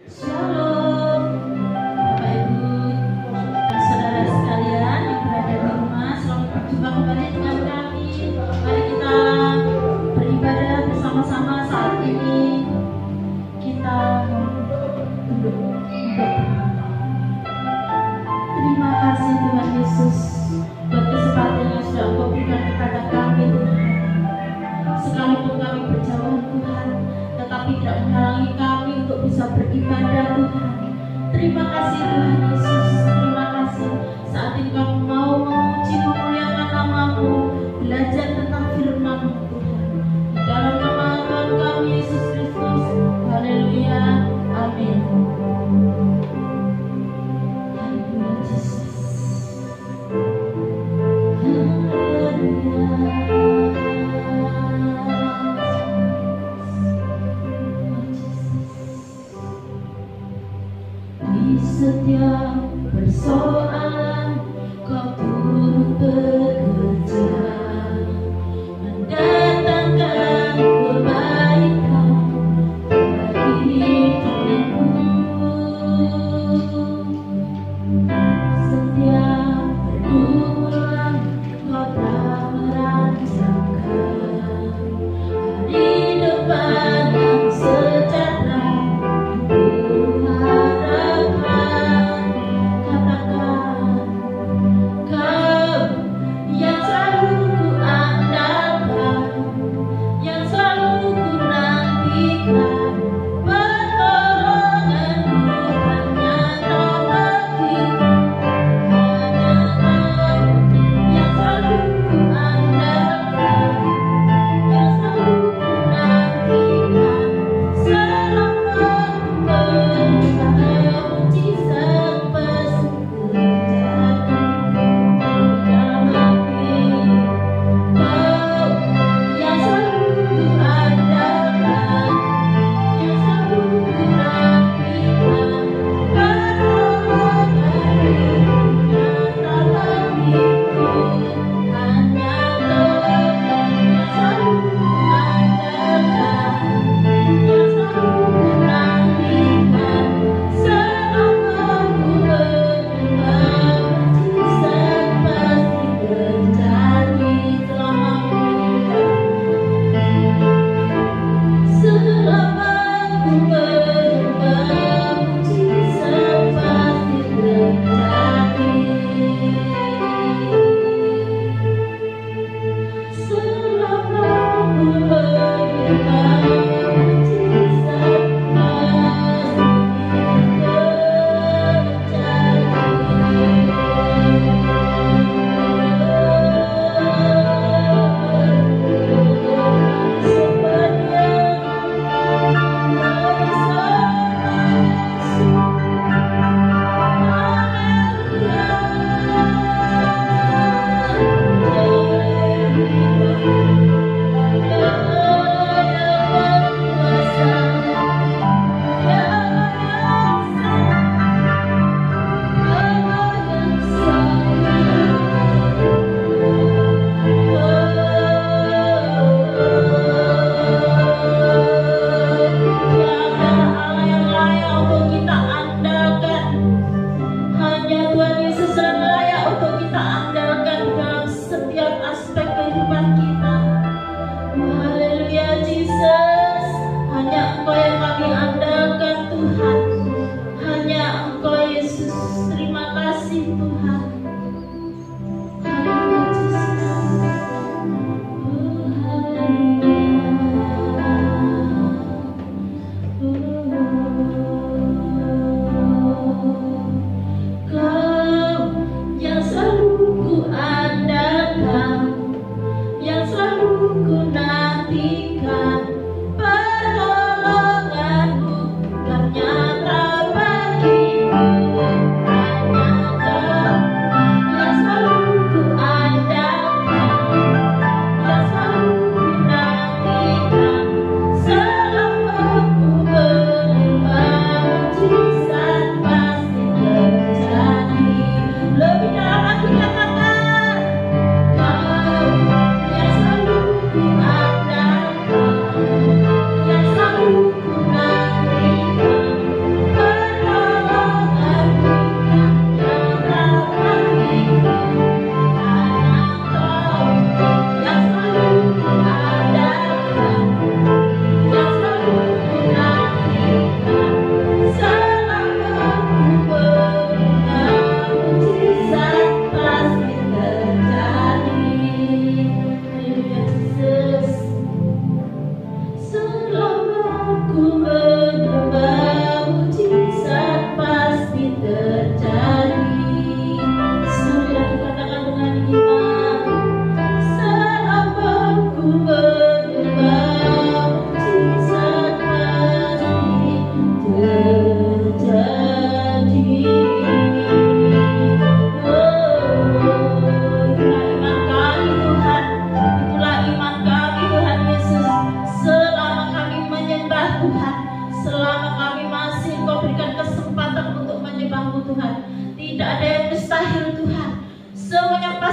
Shalom, Bapak Ibu dan saudara sekalian yang berada di rumah, selamat berjumpa kembali dengan kami. Mari kita beribadah bersama-sama saat ini. Kita duduk. Terima kasih Tuhan Yesus buat kesempatan yang sudah Engkau berikan kepada kami, Tuhan. Sekalipun kami berjauhan, Tuhan, tetapi tidak menghalangi kami untuk bisa beribadah, Tuhan. Terima kasih Tuhan Yesus, terima kasih saat ini kami mau memuji memuliakan nama-Mu, belajar tentang firman-Mu, Tuhan. Di dalam nama Tuhan kami Yesus Kristus, haleluya, amin. Haleluya Yesus, di setiap persoalan Kau turut bekerja, mendatangkan kebaikan bagi hidupku.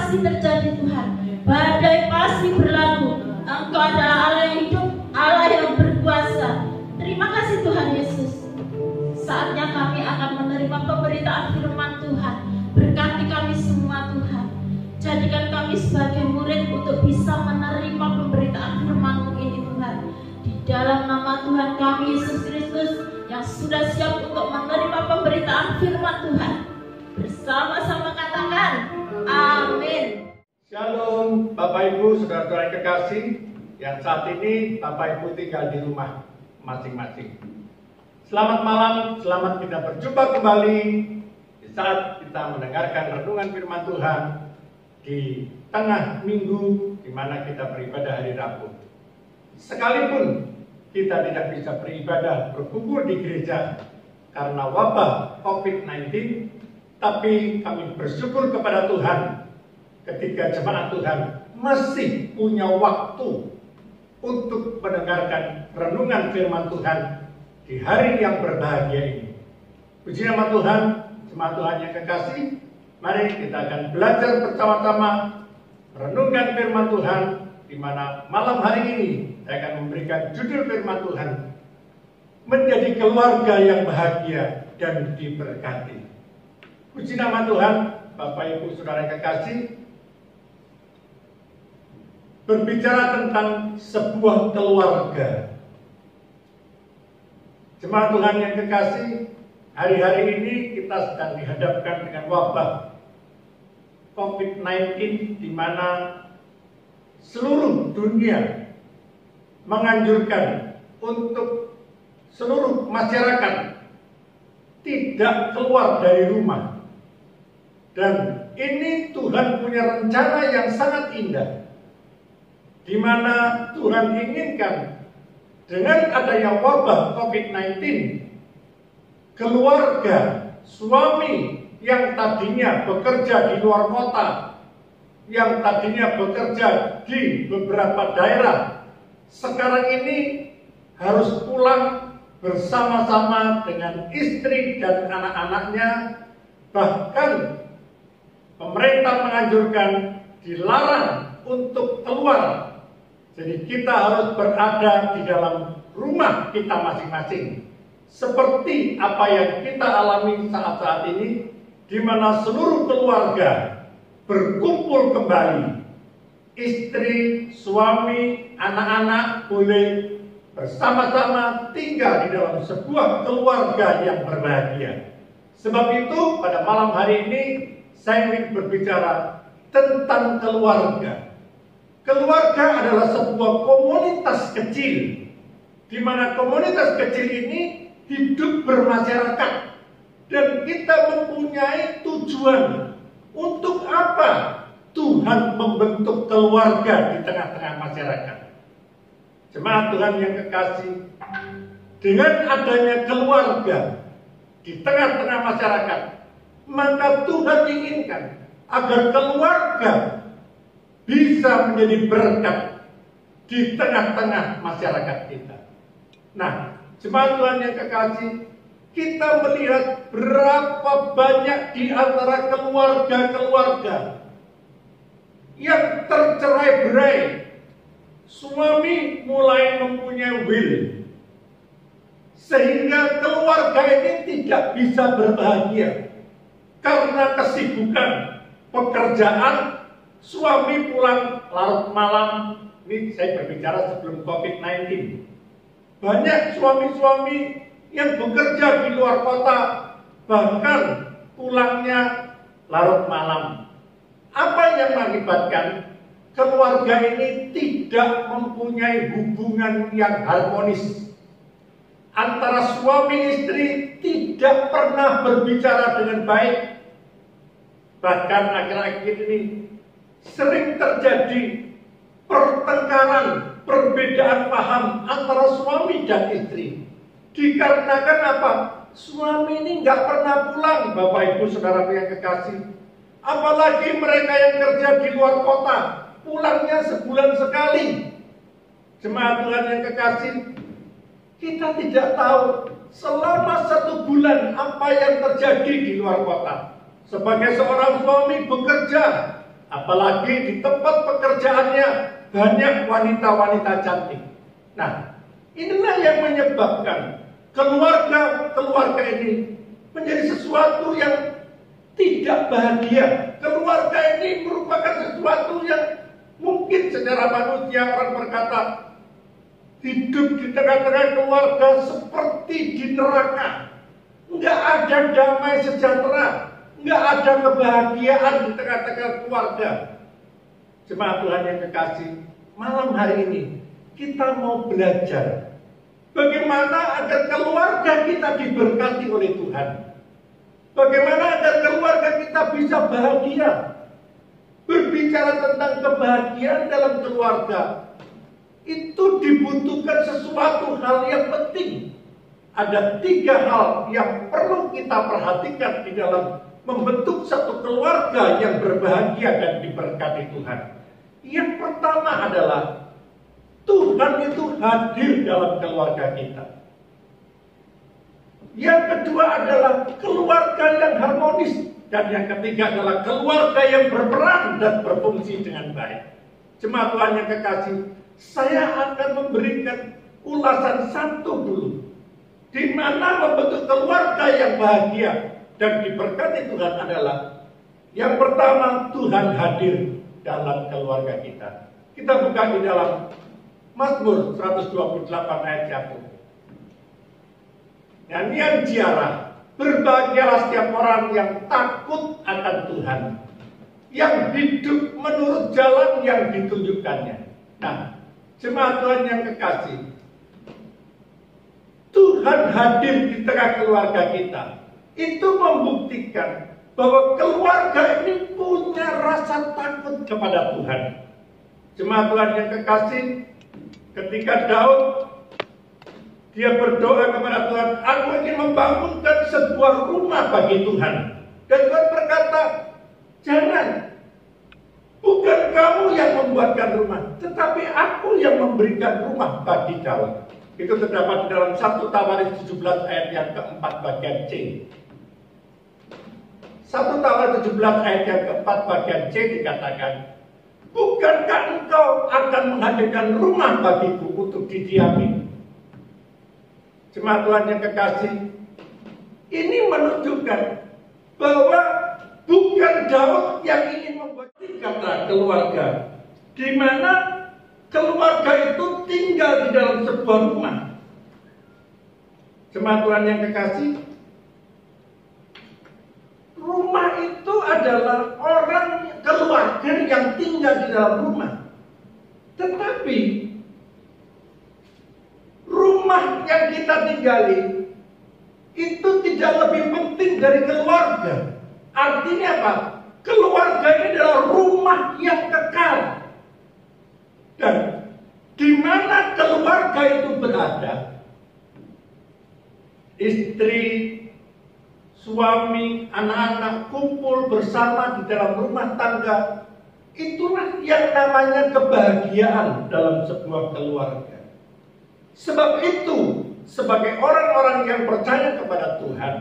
pasti terjadi Tuhan. Badai pasti berlalu. Engkau adalah Allah yang hidup, Allah yang berkuasa. Terima kasih Tuhan Yesus. Saatnya kami akan menerima pemberitaan firman Tuhan. Berkati kami semua Tuhan. Jadikan kami sebagai murid untuk bisa menerima pemberitaan firman-Mu ini Tuhan. Di dalam nama Tuhan kami Yesus Kristus yang sudah siap untuk menerima pemberitaan firman Tuhan. Bersama-sama katakan, amin. Shalom Bapak Ibu, Saudara-saudara yang kekasih, yang saat ini Bapak Ibu tinggal di rumah masing-masing. Selamat malam, selamat kita berjumpa kembali di saat kita mendengarkan renungan firman Tuhan di tengah minggu di mana kita beribadah hari Rabu. Sekalipun kita tidak bisa beribadah berkumpul di gereja karena wabah COVID-19, tapi kami bersyukur kepada Tuhan ketika jemaat Tuhan masih punya waktu untuk mendengarkan renungan firman Tuhan di hari yang berbahagia ini. Puji nama Tuhan, jemaat Tuhan yang kekasih, mari kita akan belajar bersama-sama renungan firman Tuhan, di mana malam hari ini saya akan memberikan judul firman Tuhan, menjadi keluarga yang bahagia dan diberkati. Puji nama Tuhan, Bapak Ibu Saudara yang kekasih, berbicara tentang sebuah keluarga. Jemaat Tuhan yang kekasih, hari-hari ini kita sedang dihadapkan dengan wabah COVID-19 di mana seluruh dunia menganjurkan untuk seluruh masyarakat tidak keluar dari rumah. Dan ini Tuhan punya rencana yang sangat indah, di mana Tuhan inginkan dengan adanya wabah COVID-19, keluarga, suami yang tadinya bekerja di luar kota, yang tadinya bekerja di beberapa daerah, sekarang ini harus pulang bersama-sama dengan istri dan anak-anaknya. Bahkan pemerintah menganjurkan dilarang untuk keluar. Jadi kita harus berada di dalam rumah kita masing-masing. Seperti apa yang kita alami saat-saat ini, di mana seluruh keluarga berkumpul kembali. Istri, suami, anak-anak boleh bersama-sama tinggal di dalam sebuah keluarga yang berbahagia. Sebab itu pada malam hari ini saya ingin berbicara tentang keluarga. Keluarga adalah sebuah komunitas kecil, di mana komunitas kecil ini hidup bermasyarakat, dan kita mempunyai tujuan. Untuk apa Tuhan membentuk keluarga di tengah-tengah masyarakat? Jemaat Tuhan yang kekasih, dengan adanya keluarga di tengah-tengah masyarakat, maka Tuhan inginkan agar keluarga bisa menjadi berkat di tengah-tengah masyarakat kita. Nah, jemaat Tuhan yang kekasih, kita melihat berapa banyak di antara keluarga-keluarga yang tercerai-berai. Suami mulai mempunyai will, sehingga keluarga ini tidak bisa berbahagia karena kesibukan pekerjaan. Suami pulang larut malam. Ini saya berbicara sebelum COVID-19. Banyak suami-suami yang bekerja di luar kota, bahkan pulangnya larut malam. Apa yang mengakibatkan keluarga ini tidak mempunyai hubungan yang harmonis? Antara suami istri tidak pernah berbicara dengan baik. Bahkan akhir-akhir ini sering terjadi pertengkaran, perbedaan paham antara suami dan istri. Dikarenakan apa? Suami ini nggak pernah pulang, Bapak Ibu Saudara yang kekasih. Apalagi mereka yang kerja di luar kota, pulangnya sebulan sekali. Jemaat Tuhan yang kekasih, kita tidak tahu selama 1 bulan apa yang terjadi di luar kota. Sebagai seorang suami bekerja, Apalagi di tempat pekerjaannya banyak wanita-wanita cantik. Nah, inilah yang menyebabkan keluarga ini menjadi sesuatu yang tidak bahagia. Keluarga ini merupakan sesuatu yang mungkin secara manusia orang berkata, hidup di tengah-tengah keluarga seperti di neraka. Nggak ada damai sejahtera, nggak ada kebahagiaan di tengah-tengah keluarga. Jemaat Tuhan yang kekasih, malam hari ini kita mau belajar bagaimana agar keluarga kita diberkati oleh Tuhan. Bagaimana agar keluarga kita bisa bahagia. Berbicara tentang kebahagiaan dalam keluarga, itu dibutuhkan sesuatu hal yang penting. Ada 3 hal yang perlu kita perhatikan di dalam membentuk satu keluarga yang berbahagia dan diberkati Tuhan. Yang pertama adalah Tuhan itu hadir dalam keluarga kita. Yang kedua adalah keluarga yang harmonis. Dan yang ketiga adalah keluarga yang berperan dan berfungsi dengan baik. Jemaat Tuhan yang kekasih, saya akan memberikan ulasan satu dulu, di mana membentuk keluarga yang bahagia dan diberkati Tuhan adalah yang pertama, Tuhan hadir dalam keluarga kita. Kita buka di dalam Mazmur 128 ayat 1. Nyanyian ziarah. Berbahagialah setiap orang yang takut akan Tuhan, yang hidup menurut jalan yang ditunjukkannya. Nah, jemaat Tuhan yang kekasih, Tuhan hadir di tengah keluarga kita. Itu membuktikan bahwa keluarga ini punya rasa takut kepada Tuhan. Jemaat Tuhan yang kekasih, ketika Daud dia berdoa kepada Tuhan, aku ingin membangunkan sebuah rumah bagi Tuhan. Dan Tuhan berkata, jangan. Bukan kamu yang membuatkan rumah, tetapi aku yang memberikan rumah bagi Daud. Itu terdapat di dalam 1 Tawarik 17 ayat yang keempat bagian C. 1 Tawarik 17 ayat yang keempat bagian C dikatakan, bukankah engkau akan menghadirkan rumah bagiku untuk didiami? Jemaat Tuhan yang kekasih, ini menunjukkan bahwa bukan Daud yang ingin membuat kata keluarga, di mana keluarga itu tinggal di dalam sebuah rumah. Jemaat Tuhan yang kekasih, rumah itu adalah orang keluarga yang tinggal di dalam rumah. Tetapi rumah yang kita tinggali itu tidak lebih penting dari keluarga. Artinya apa? Keluarga ini adalah rumah yang kekal. Dan di mana keluarga itu berada, istri, suami, anak-anak kumpul bersama di dalam rumah tangga, itulah yang namanya kebahagiaan dalam sebuah keluarga. Sebab itu, sebagai orang-orang yang percaya kepada Tuhan,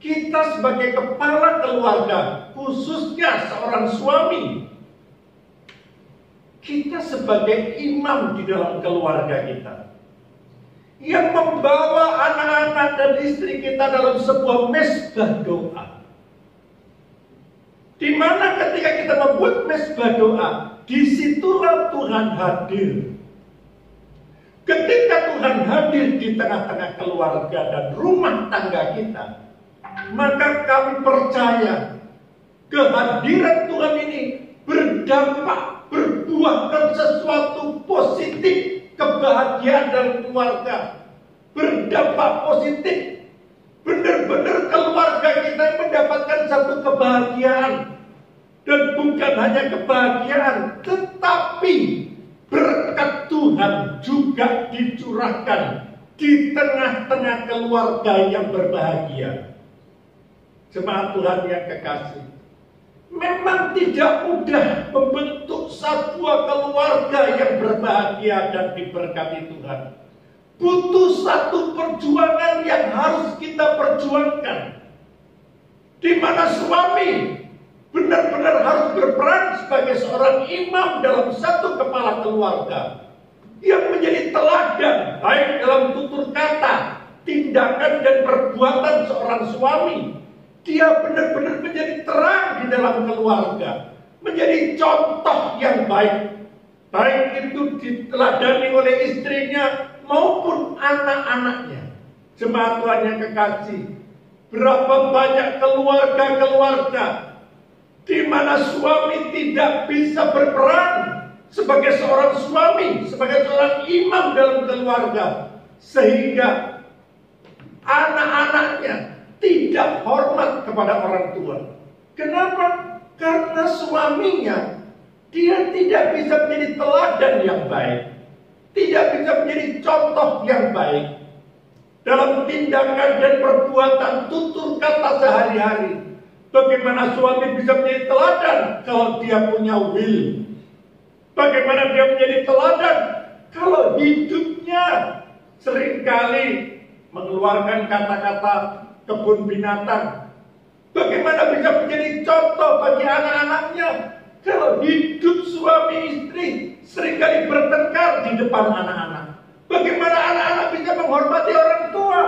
kita sebagai kepala keluarga, khususnya seorang suami, kita sebagai imam di dalam keluarga kita, yang membawa anak-anak dan istri kita dalam sebuah mezbah doa. Di mana ketika kita membuat mezbah doa, disitulah Tuhan hadir. Ketika Tuhan hadir di tengah-tengah keluarga dan rumah tangga kita, maka kami percaya kehadiran Tuhan ini berdampak, berbuahkan sesuatu positif, kebahagiaan dalam keluarga, berdampak positif. Benar-benar keluarga kita mendapatkan satu kebahagiaan, dan bukan hanya kebahagiaan, tetapi berkat Tuhan juga dicurahkan di tengah-tengah keluarga yang berbahagia. Jemaat Tuhan yang kekasih, memang tidak mudah membentuk sebuah keluarga yang berbahagia dan diberkati Tuhan. Butuh satu perjuangan yang harus kita perjuangkan, di mana suami benar-benar harus berperan sebagai seorang imam dalam satu kepala keluarga yang menjadi teladan baik dalam tutur kata, tindakan dan perbuatan seorang suami. Dia benar-benar menjadi terang di dalam keluarga, menjadi contoh yang baik, baik itu diteladani oleh istrinya maupun anak-anaknya. Jemaat Tuhan yang kekasih, berapa banyak keluarga-keluarga di mana suami tidak bisa berperan sebagai seorang suami, sebagai seorang imam dalam keluarga, sehingga anak-anaknya tidak hormat kepada orang tua. Kenapa? Karena suaminya dia tidak bisa menjadi teladan yang baik, tidak bisa menjadi contoh yang baik dalam tindakan dan perbuatan tutur kata sehari-hari. Bagaimana suami bisa menjadi teladan kalau dia punya will? Bagaimana dia menjadi teladan kalau hidupnya seringkali mengeluarkan kata-kata kebun binatang? Bagaimana bisa menjadi contoh bagi anak-anaknya kalau hidup suami istri seringkali bertengkar di depan anak-anak? Bagaimana anak-anak bisa menghormati orang tua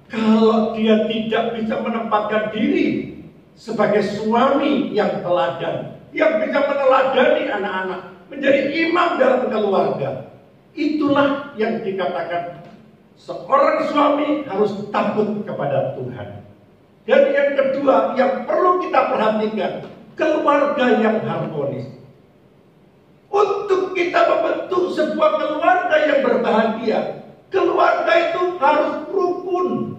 kalau dia tidak bisa menempatkan diri sebagai suami yang teladan, yang bisa meneladani anak-anak, menjadi imam dalam keluarga? Itulah yang dikatakan seorang suami harus takut kepada Tuhan. Dan yang kedua yang perlu kita perhatikan, keluarga yang harmonis. Untuk kita membentuk sebuah keluarga yang berbahagia, keluarga itu harus rukun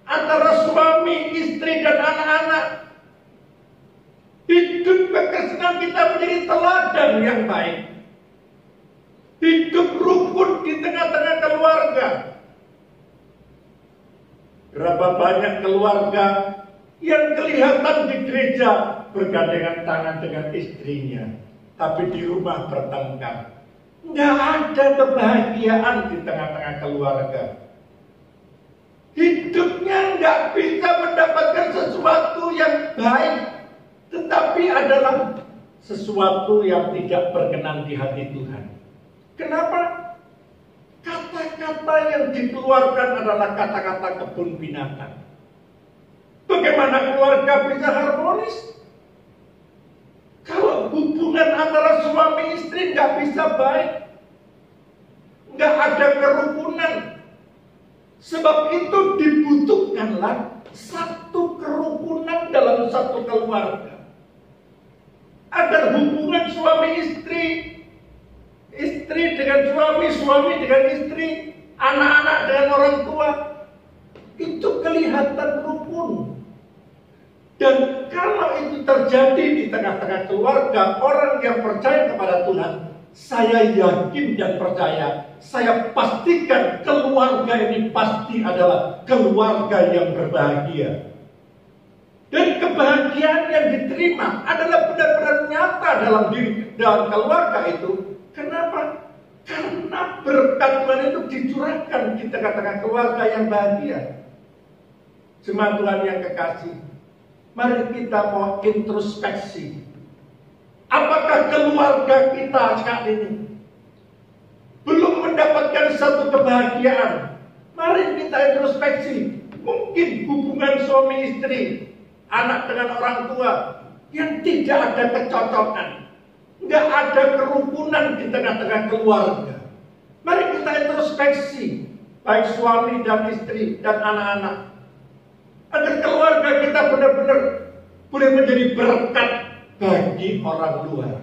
antara suami, istri, dan anak-anak. Hidup kekristenan kita menjadi teladan yang baik. Hidup rukun di tengah-tengah keluarga. Berapa banyak keluarga yang kelihatan di gereja bergandengan tangan dengan istrinya, tapi di rumah bertengkar. Nggak ada kebahagiaan di tengah-tengah keluarga. Hidupnya nggak bisa mendapatkan sesuatu yang baik, tetapi adalah sesuatu yang tidak berkenan di hati Tuhan. Kenapa? Kata-kata yang dikeluarkan adalah kata-kata kebun binatang. Bagaimana keluarga bisa harmonis kalau hubungan antara suami istri nggak bisa baik, nggak ada kerukunan? Sebab itu dibutuhkanlah satu kerukunan dalam satu keluarga, agar hubungan suami istri, istri dengan suami, suami dengan istri, anak-anak dengan orang tua, itu kelihatan rukun. Dan kalau itu terjadi di tengah-tengah keluarga orang yang percaya kepada Tuhan, saya yakin dan percaya, saya pastikan keluarga ini pasti adalah keluarga yang berbahagia. Dan kebahagiaan yang diterima adalah benar-benar nyata dalam keluarga itu. Kenapa? Karena berkat Tuhan itu dicurahkan di tengah-tengah keluarga yang bahagia. Jemaat Tuhan yang kekasih, mari kita mau introspeksi. Apakah keluarga kita saat ini belum mendapatkan satu kebahagiaan? Mari kita introspeksi. Mungkin hubungan suami istri, anak dengan orang tua yang tidak ada kecocokan, nggak ada kerukunan di tengah-tengah keluarga. Mari kita introspeksi, baik suami dan istri dan anak-anak, agar keluarga kita benar-benar boleh menjadi berkat bagi orang luar,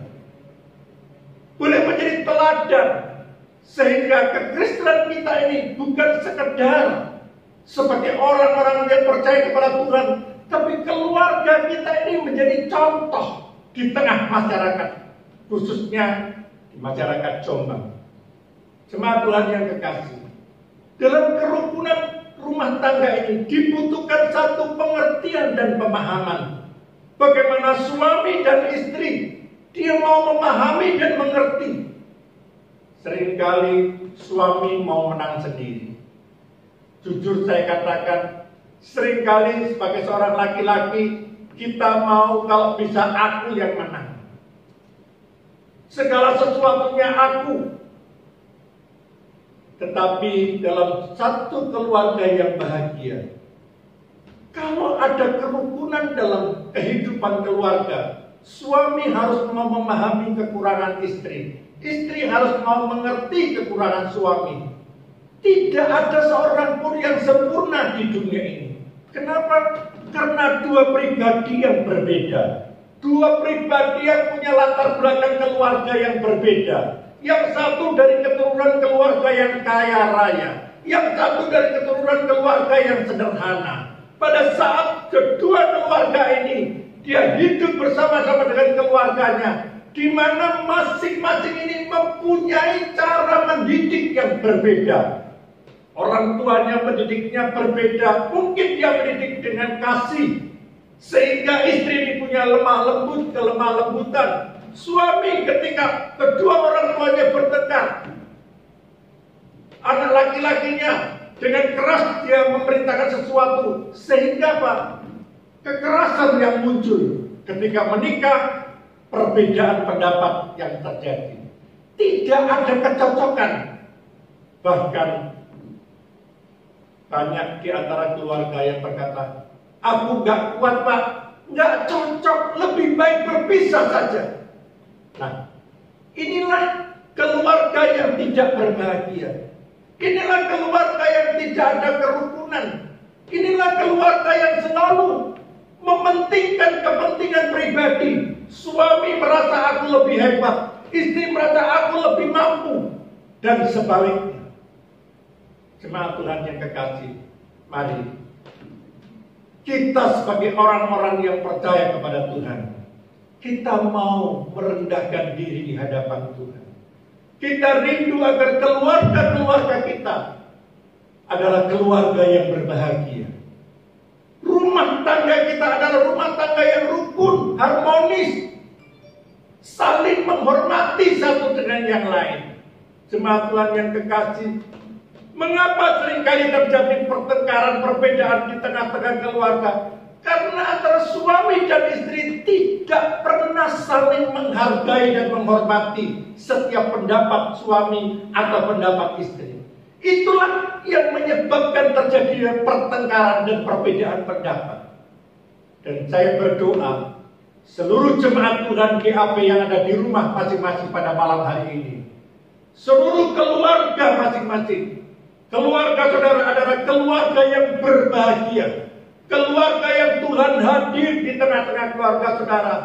boleh menjadi teladan, sehingga kekristenan kita ini bukan sekedar sebagai orang-orang yang percaya kepada Tuhan, tapi keluarga kita ini menjadi contoh di tengah masyarakat, khususnya di masyarakat Jombang. Jemaat Tuhan yang kekasih, dalam kerukunan rumah tangga ini dibutuhkan satu pengertian dan pemahaman. Bagaimana suami dan istri dia mau memahami dan mengerti. Seringkali suami mau menang sendiri. Jujur saya katakan, seringkali sebagai seorang laki-laki Kita mau kalau bisa aku yang menang. Segala sesuatunya aku. Tetapi dalam satu keluarga yang bahagia, kalau ada kerukunan dalam kehidupan keluarga, suami harus mau memahami kekurangan istri. Istri harus mau mengerti kekurangan suami. Tidak ada seorang pun yang sempurna di dunia ini. Kenapa? Karena dua pribadi yang berbeda. Dua pribadi yang punya latar belakang keluarga yang berbeda. Yang satu dari keturunan keluarga yang kaya raya. Yang satu dari keturunan keluarga yang sederhana. Pada saat kedua keluarga ini, dia hidup bersama-sama dengan keluarganya. Di mana masing-masing ini mempunyai cara mendidik yang berbeda. Orang tuanya mendidiknya berbeda. Mungkin dia mendidik dengan kasih. Sehingga istri ini punya lemah lembut, kelemah lembutan. Suami ketika kedua orang tuanya bertengkar, anak laki-lakinya dengan keras dia memerintahkan sesuatu. Sehingga apa? Kekerasan yang muncul ketika menikah, perbedaan pendapat yang terjadi. Tidak ada kecocokan. Bahkan banyak di antara keluarga yang berkata, aku gak kuat pak, gak cocok, lebih baik berpisah saja. Nah, inilah keluarga yang tidak berbahagia. Inilah keluarga yang tidak ada kerukunan. Inilah keluarga yang selalu mementingkan kepentingan pribadi. Suami merasa aku lebih hebat, istri merasa aku lebih mampu, dan sebaliknya. Jemaat Tuhan yang kekasih, mari kita sebagai orang-orang yang percaya kepada Tuhan, kita mau merendahkan diri di hadapan Tuhan. Kita rindu agar keluarga-keluarga kita adalah keluarga yang berbahagia. Rumah tangga kita adalah rumah tangga yang rukun, harmonis, saling menghormati satu dengan yang lain. Jemaat Tuhan yang kekasih, mengapa seringkali terjadi pertengkaran, perbedaan di tengah-tengah keluarga? Karena antara suami dan istri tidak pernah saling menghargai dan menghormati setiap pendapat suami atau pendapat istri. Itulah yang menyebabkan terjadinya pertengkaran dan perbedaan pendapat. Dan saya berdoa, seluruh jemaat Tuhan GAP yang ada di rumah masing-masing pada malam hari ini, seluruh keluarga masing-masing, keluarga saudara adalah keluarga yang berbahagia. Keluarga yang Tuhan hadir di tengah-tengah keluarga saudara.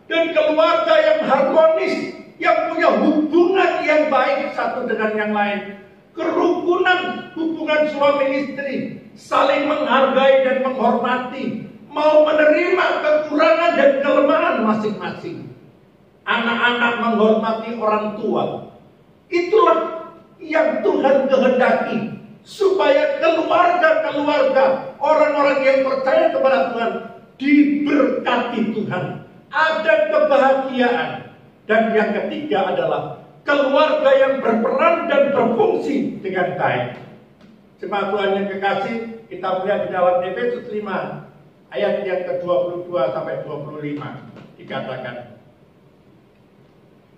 Dan keluarga yang harmonis, yang punya hubungan yang baik satu dengan yang lain. Kerukunan hubungan suami istri, saling menghargai dan menghormati, mau menerima kekurangan dan kelemahan masing-masing. Anak-anak menghormati orang tua. Itulah yang Tuhan kehendaki. Supaya keluarga-keluarga, orang-orang yang percaya kepada Tuhan, diberkati Tuhan. Ada kebahagiaan. Dan yang ketiga adalah keluarga yang berperan dan berfungsi dengan baik. Jemaat Tuhan yang kekasih, kita melihat di dalam Efesus 5 ayat yang ke-22 sampai 25 dikatakan,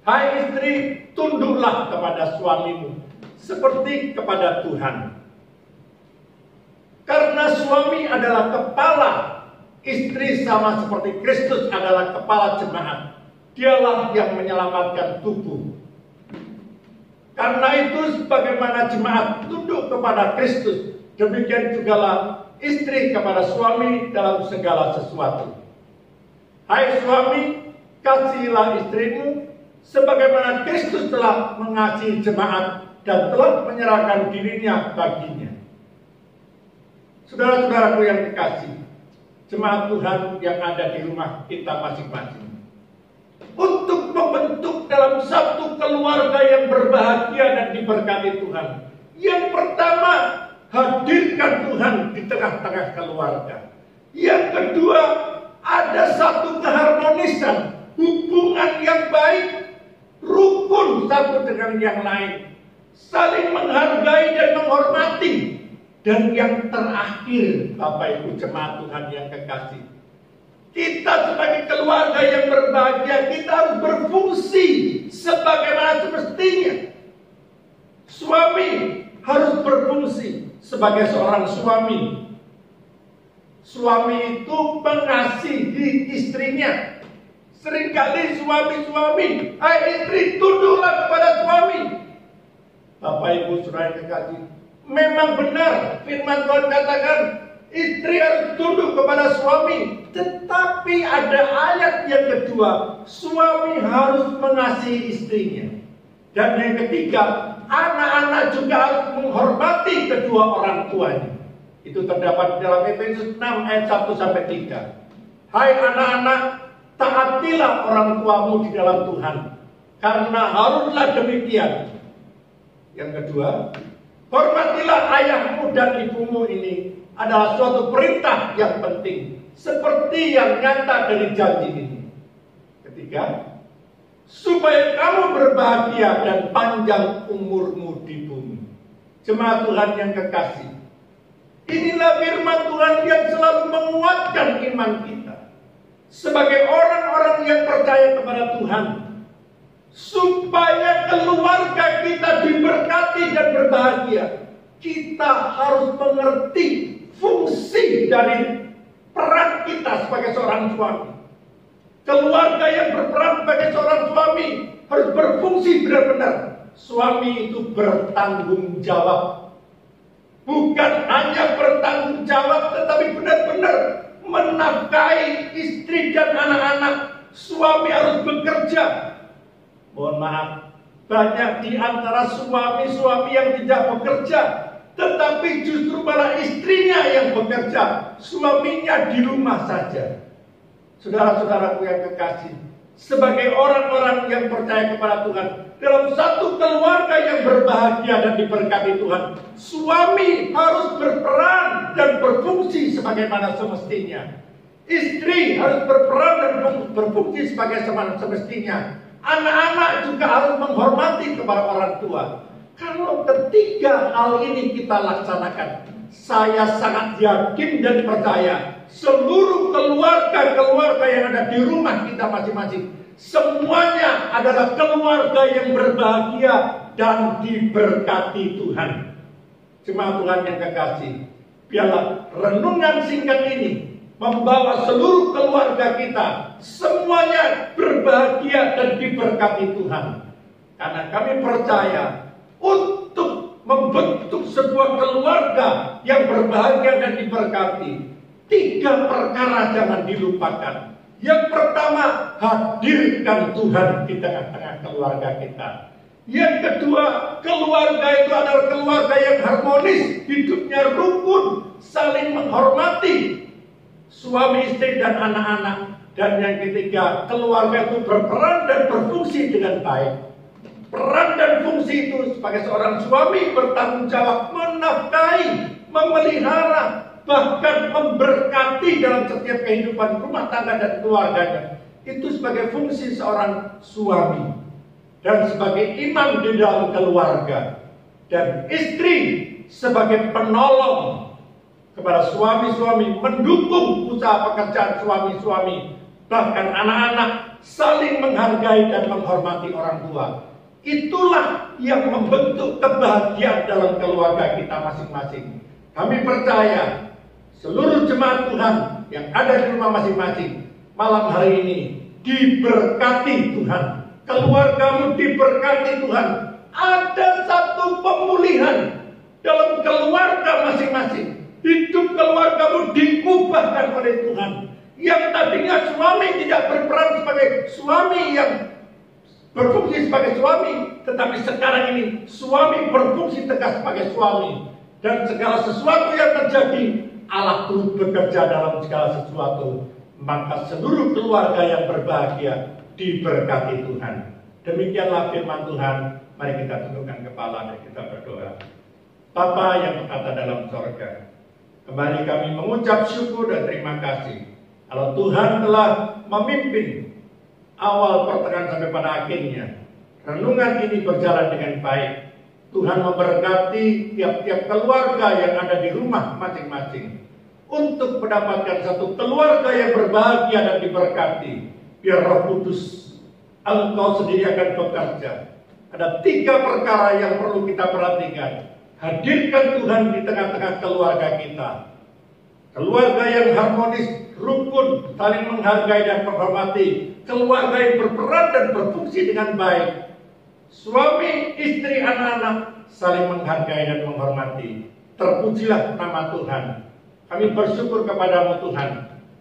hai istri, tunduklah kepada suamimu seperti kepada Tuhan. Karena suami adalah kepala, istri sama seperti Kristus adalah kepala jemaat. Dialah yang menyelamatkan tubuh. Karena itu sebagaimana jemaat tunduk kepada Kristus, demikian jugalah istri kepada suami dalam segala sesuatu. Hai suami, kasihilah istrimu sebagaimana Kristus telah mengasihi jemaat dan telah menyerahkan dirinya baginya. Saudara-saudaraku yang kekasih, jemaat Tuhan yang ada di rumah kita masing-masing, untuk membentuk dalam satu keluarga yang berbahagia dan diberkati Tuhan, yang pertama, hadirkan Tuhan di tengah-tengah keluarga. Yang kedua, ada satu keharmonisan, hubungan yang baik, rukun satu dengan yang lain, saling menghargai dan menghormati. Dan yang terakhir, Bapak Ibu jemaat Tuhan yang kekasih, Kita sebagai keluarga yang berbahagia, kita harus berfungsi sebagaimana semestinya. Suami harus berfungsi sebagai seorang suami. Suami itu mengasihi istrinya. Seringkali suami-suami, hai istri, tunduklah kepada suami. Bapak Ibu saudara yang kekasih, memang benar firman Tuhan katakan istri harus tunduk kepada suami. Tetapi ada ayat yang kedua, suami harus mengasihi istrinya. Dan yang ketiga, anak-anak juga harus menghormati kedua orang tuanya. Itu terdapat dalam Efesus 6 ayat 1-3. Hai anak-anak, taatilah orang tuamu di dalam Tuhan, karena haruslah demikian. Yang kedua, hormatilah ayahmu dan ibumu. Ini adalah suatu perintah yang penting, seperti yang nyata dari janji ini. Ketiga, supaya kamu berbahagia dan panjang umurmu di bumi. Jemaat Tuhan yang kekasih, inilah firman Tuhan yang selalu menguatkan iman kita sebagai orang-orang yang percaya kepada Tuhan, supaya keluarga kita diberkati dan berbahagia. Kita harus mengerti fungsi dari peran kita sebagai seorang suami. Keluarga yang berperan sebagai seorang suami harus berfungsi benar-benar. Suami itu bertanggung jawab. Bukan hanya bertanggung jawab, tetapi benar-benar menafkahi istri dan anak-anak. Suami harus bekerja. Mohon maaf, banyak di antara suami-suami yang tidak bekerja, tetapi justru malah istrinya yang bekerja, suaminya di rumah saja. Saudara-saudaraku yang kekasih, sebagai orang-orang yang percaya kepada Tuhan, dalam satu keluarga yang berbahagia dan diberkati Tuhan, suami harus berperan dan berfungsi sebagaimana semestinya. Istri harus berperan dan berfungsi sebagaimana semestinya. Anak-anak juga harus menghormati kepada orang tua. Kalau ketiga hal ini kita laksanakan, saya sangat yakin dan percaya seluruh keluarga-keluarga yang ada di rumah kita masing-masing, semuanya adalah keluarga yang berbahagia dan diberkati Tuhan. Jemaat Tuhan yang kekasih, biarlah renungan singkat ini membawa seluruh keluarga kita semuanya berbahagia dan diberkati Tuhan. Karena kami percaya untuk membentuk sebuah keluarga yang berbahagia dan diberkati, 3 perkara jangan dilupakan. Yang pertama, hadirkan Tuhan di tengah-tengah keluarga kita. Yang kedua, keluarga itu adalah keluarga yang harmonis, hidupnya rukun, saling menghormati suami, istri, dan anak-anak. Dan yang ketiga, keluarga itu berperan dan berfungsi dengan baik. Peran dan fungsi itu sebagai seorang suami bertanggung jawab menafkahi, memelihara, bahkan memberkati dalam setiap kehidupan rumah tangga dan keluarganya. Itu sebagai fungsi seorang suami dan sebagai imam di dalam keluarga. Dan istri sebagai penolong kepada suami-suami, mendukung usaha pekerjaan suami-suami, bahkan anak-anak saling menghargai dan menghormati orang tua. Itulah yang membentuk kebahagiaan dalam keluarga kita masing-masing. Kami percaya seluruh jemaat Tuhan yang ada di rumah masing-masing malam hari ini diberkati Tuhan. Keluargamu diberkati Tuhan. Ada satu pemulihan dalam keluarga masing-masing. Hidup keluargamu diubahkan oleh Tuhan. Yang tadinya suami tidak berperan sebagai suami yang berfungsi sebagai suami, tetapi sekarang ini suami berfungsi tegas sebagai suami. Dan segala sesuatu yang terjadi, Allah turut bekerja dalam segala sesuatu. Maka seluruh keluarga yang berbahagia diberkati Tuhan. Demikianlah firman Tuhan. Mari kita tundukkan kepala dan kita berdoa. Bapa yang berkata dalam sorga, kembali kami mengucap syukur dan terima kasih kalau Tuhan telah memimpin awal pertengahan sampai pada akhirnya. Renungan ini berjalan dengan baik. Tuhan memberkati tiap-tiap keluarga yang ada di rumah masing-masing. untuk mendapatkan satu keluarga yang berbahagia dan diberkati. Biar Roh Kudus, Engkau sendiri akan bekerja. Ada 3 perkara yang perlu kita perhatikan. Hadirkan Tuhan di tengah-tengah keluarga kita. Keluarga yang harmonis, rukun, saling menghargai dan menghormati. Keluarga yang berperan dan berfungsi dengan baik. Suami, istri, anak-anak saling menghargai dan menghormati. Terpujilah nama Tuhan. Kami bersyukur kepadamu Tuhan.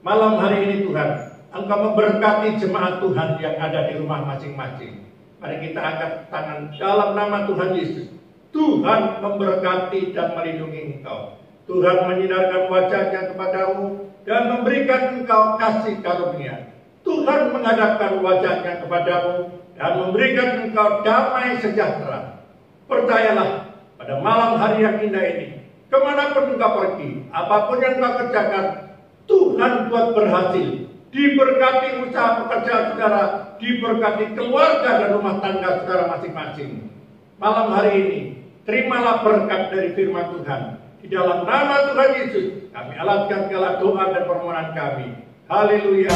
Malam hari ini Tuhan, Engkau memberkati jemaat Tuhan yang ada di rumah masing-masing. Mari kita angkat tangan dalam nama Tuhan Yesus. Tuhan memberkati dan melindungi engkau. Tuhan menyinarkan wajahnya kepadamu dan memberikan engkau kasih karunia. Tuhan menghadapkan wajahnya kepadamu dan memberikan engkau damai sejahtera. Percayalah, pada malam hari yang indah ini, kemanapun engkau pergi, apapun yang engkau kerjakan, Tuhan buat berhasil. Diberkati usaha pekerjaan saudara, diberkati keluarga dan rumah tangga saudara masing-masing. Malam hari ini, terimalah berkat dari firman Tuhan. Di dalam nama Tuhan Yesus, kami alatkan segala doa dan permohonan kami. Haleluya.